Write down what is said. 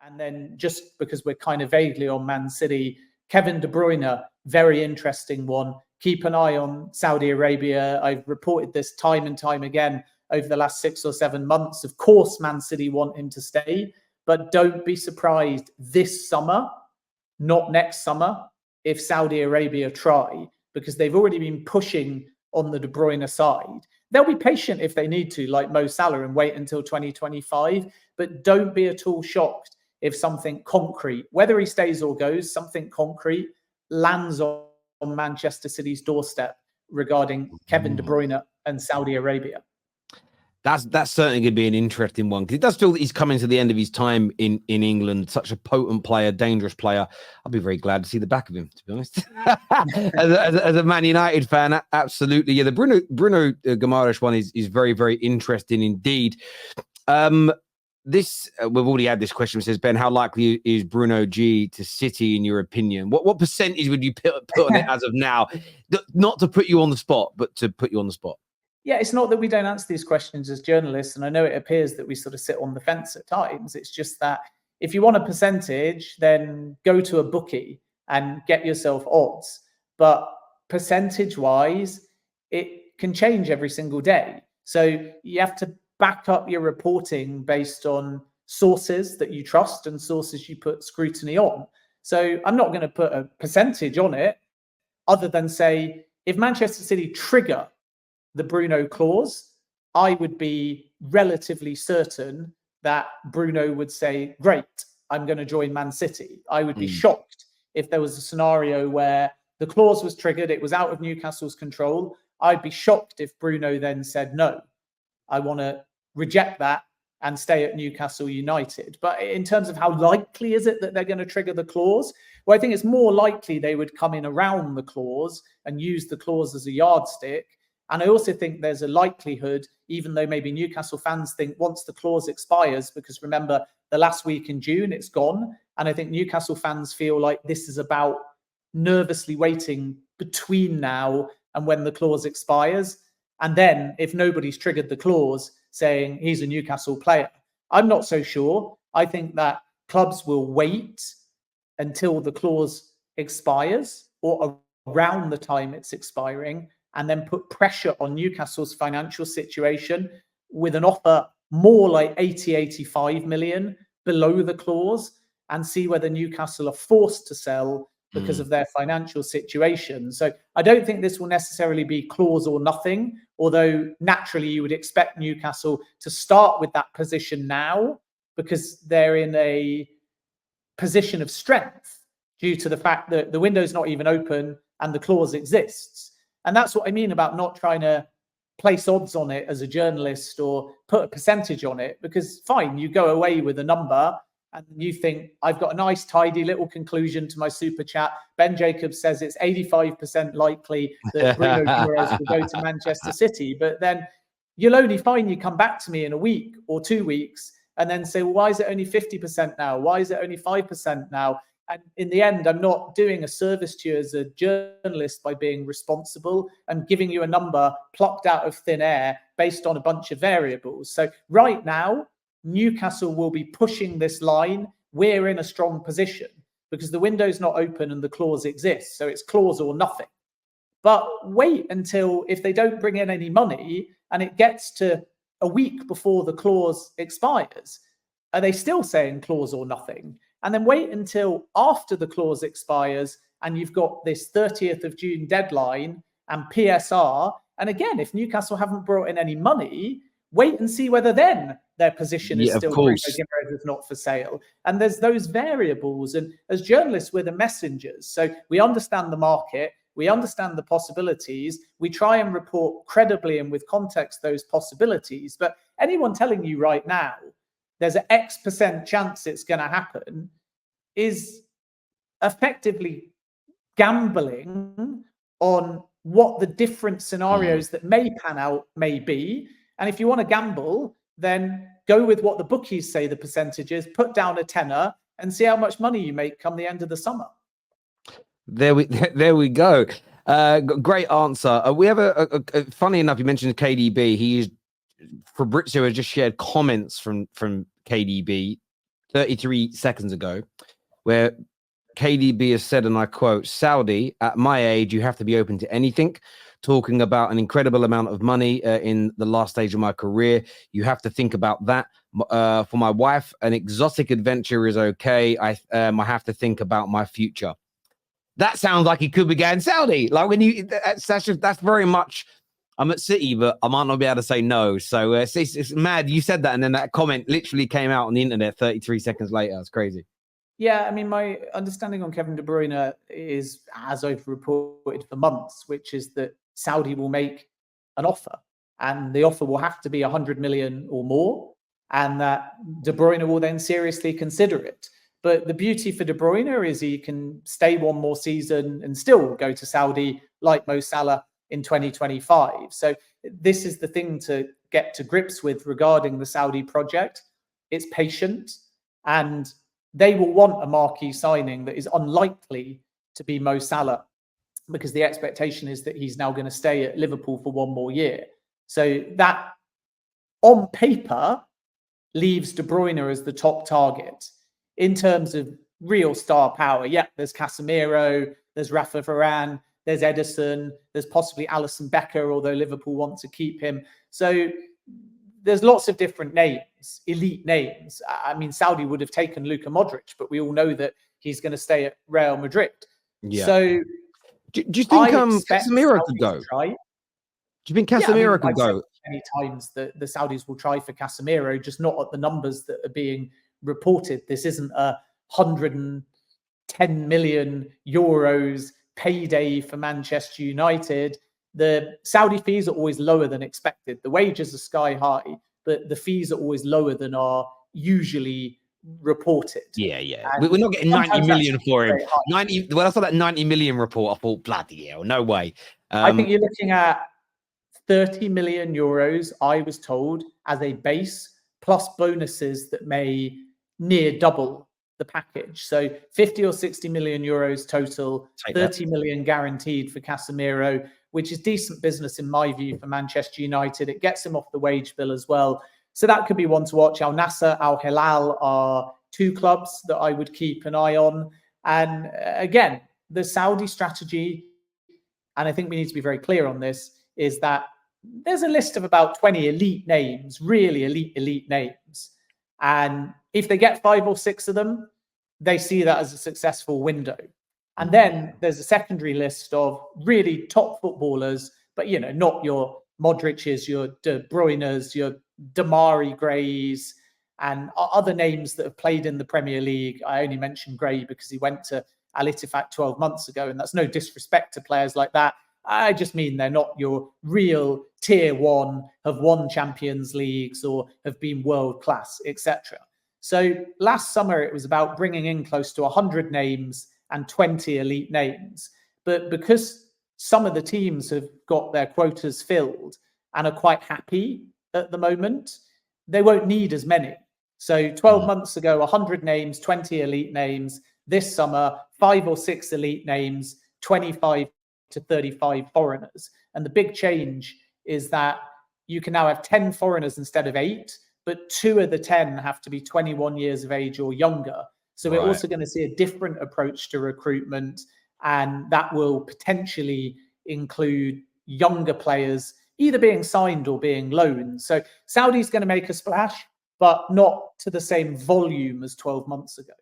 And then just because we're kind of vaguely on Man City, Kevin De Bruyne, very interesting one. Keep an eye on Saudi Arabia. I've reported this time and time again over the last 6 or 7 months. Of course, Man City want him to stay, but don't be surprised this summer, not next summer, if Saudi Arabia try, because they've already been pushing on the De Bruyne side. They'll be patient if they need to, like Mo Salah, and wait until 2025, but don't be at all shocked if something concrete, whether he stays or goes, something concrete lands on Manchester City's doorstep regarding Kevin De Bruyne and Saudi Arabia. That's certainly going to be an interesting one, because it does feel that he's coming to the end of his time in England. Such a potent player, dangerous player. I'll be very glad to see the back of him, to be honest. as a Man United fan, absolutely. Yeah, the Bruno Guimarães one is very, very interesting indeed. We've already had this question. It says, Ben, how likely is Bruno G to City in your opinion? What percentage would you put on it as of now? Not to put you on the spot, but to put you on the spot. Yeah, it's not that we don't answer these questions as journalists, and I know it appears that we sort of sit on the fence at times. It's just that if you want a percentage, then go to a bookie and get yourself odds. But percentage-wise, it can change every single day. So you have to back up your reporting based on sources that you trust and sources you put scrutiny on. So I'm not going to put a percentage on it, other than say, if Manchester City trigger the Bruno clause, I would be relatively certain that Bruno would say, great, I'm going to join Man City. I would be shocked if there was a scenario where the clause was triggered, it was out of Newcastle's control. I'd be shocked if Bruno then said, no, I want to reject that and stay at Newcastle United. But in terms of how likely is it that they're going to trigger the clause? Well, I think it's more likely they would come in around the clause and use the clause as a yardstick. And I also think there's a likelihood, even though maybe Newcastle fans think once the clause expires, because remember, the last week in June, it's gone. And I think Newcastle fans feel like this is about nervously waiting between now and when the clause expires. And then if nobody's triggered the clause saying he's a Newcastle player, I'm not so sure. I think that clubs will wait until the clause expires or around the time it's expiring, and then put pressure on Newcastle's financial situation with an offer more like 85 million below the clause, and see whether Newcastle are forced to sell because of their financial situation. So I don't think this will necessarily be clause or nothing, although naturally you would expect Newcastle to start with that position now, because they're in a position of strength due to the fact that the window's not even open and the clause exists. And that's what I mean about not trying to place odds on it as a journalist or put a percentage on it, because fine, you go away with a number and you think, I've got a nice, tidy little conclusion to my super chat. Ben Jacobs says it's 85% likely that Bruno Guimarães will go to Manchester City. But then you'll only find you come back to me in a week or 2 weeks and then say, well, why is it only 50% now? Why is it only 5% now? And in the end, I'm not doing a service to you as a journalist by being responsible. I'm giving you a number plucked out of thin air based on a bunch of variables. So right now, Newcastle will be pushing this line. We're in a strong position because the window's not open and the clause exists. So it's clause or nothing. But wait until, if they don't bring in any money and it gets to a week before the clause expires, are they still saying clause or nothing? And then wait until after the clause expires and you've got this 30th of June deadline and PSR. And again, if Newcastle haven't brought in any money, wait and see whether then their position is still Bruno Guimarães is not for sale. And there's those variables. And as journalists, we're the messengers. So we understand the market. We understand the possibilities. We try and report credibly and with context those possibilities. But anyone telling you right now, there's an X% chance it's going to happen, is effectively gambling on what the different scenarios that may pan out may be. And if you want to gamble, then go with what the bookies say the percentage is, put down a tenner and see how much money you make come the end of the summer. There we go. Great answer. We have a funny enough, you mentioned KDB. Fabrizio has just shared comments from KDB 33 seconds ago, where KDB has said, and I quote, "Saudi, at my age, you have to be open to anything. Talking about an incredible amount of money in the last stage of my career. You have to think about that. For my wife, an exotic adventure is okay. I have to think about my future." That sounds like he could be going Saudi. Like when you, that's very much. I'm at City, but I might not be able to say no. So it's mad. You said that, and then that comment literally came out on the internet 33 seconds later. It's crazy. Yeah, I mean, my understanding on Kevin De Bruyne is, as I've reported for months, which is that Saudi will make an offer, and the offer will have to be 100 million or more, and that De Bruyne will then seriously consider it. But the beauty for De Bruyne is he can stay one more season and still go to Saudi like Mo Salah in 2025. So this is the thing to get to grips with regarding the Saudi project. It's patient, and they will want a marquee signing that is unlikely to be Mo Salah, because the expectation is that he's now going to stay at Liverpool for one more year. So that, on paper, leaves De Bruyne as the top target. In terms of real star power, yeah, there's Casemiro, there's Rafa Varane, there's Ederson, there's possibly Alisson Becker, although Liverpool want to keep him. So there's lots of different names, elite names. I mean, Saudi would have taken Luka Modric, but we all know that he's going to stay at Real Madrid. Yeah. So do you think Casemiro could go? Do you think Casemiro could go? Many times the Saudis will try for Casemiro, just not at the numbers that are being reported. This isn't a 110 million euros payday for Manchester United. The Saudi fees are always lower than expected. The wages are sky high, but the fees are always lower than are usually reported. Yeah. We're not getting 90 million for him. 90. When I saw that 90 million report, I thought, bloody hell, no way. I think you're looking at 30 million euros, I was told, as a base, plus bonuses that may near double the package. So 50 or 60 million euros total, 30 million guaranteed for Casemiro, which is decent business in my view for Manchester United. It gets him off the wage bill as well. So that could be one to watch. Al Nassr, Al Hilal are two clubs that I would keep an eye on. And again, the Saudi strategy, and I think we need to be very clear on this, is that there's a list of about 20 elite names, really elite names. And if they get 5 or 6 of them, they see that as a successful window. And then there's a secondary list of really top footballers, but, you know, not your Modric's, your De Bruyne's, your Damari Grays, and other names that have played in the Premier League. I only mentioned Gray because he went to Al Ittifaq 12 months ago, and that's no disrespect to players like that. I just mean they're not your real tier one, have won Champions Leagues or have been world class, etc. So last summer, it was about bringing in close to 100 names and 20 elite names. But because some of the teams have got their quotas filled and are quite happy at the moment, they won't need as many. So 12 months ago, 100 names, 20 elite names. This summer, 5 or 6 elite names, 25 to 35 foreigners. And the big change is that you can now have 10 foreigners instead of 8, but 2 of the 10 have to be 21 years of age or younger. So we're also going to see a different approach to recruitment, and that will potentially include younger players either being signed or being loaned. So Saudi's going to make a splash, but not to the same volume as 12 months ago.